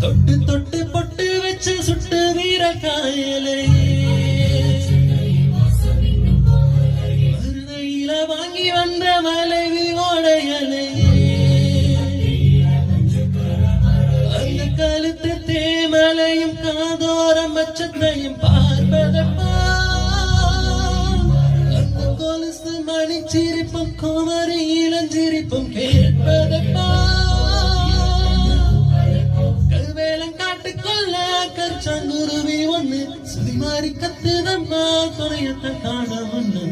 தொட்டு தொட்டு பொட்டு வச்சு சுட்டு வீர காயலை மருதையில வாங்கி வந்த மலைவி ஓடையலை அந்த கழுத்து தேமலையும் காதோரம் பச்சத்தையும் பார்ப்பதப்பா அந்த கொலுசு மணி சிரிப்பும் குமரி இளஞ்சிரிப்பும் கேட்பதப்பா கருச்சாங்குருவி ஒண்ணு சுதி மாறி கத்துதம்மா துணையத்தை காண முன்னு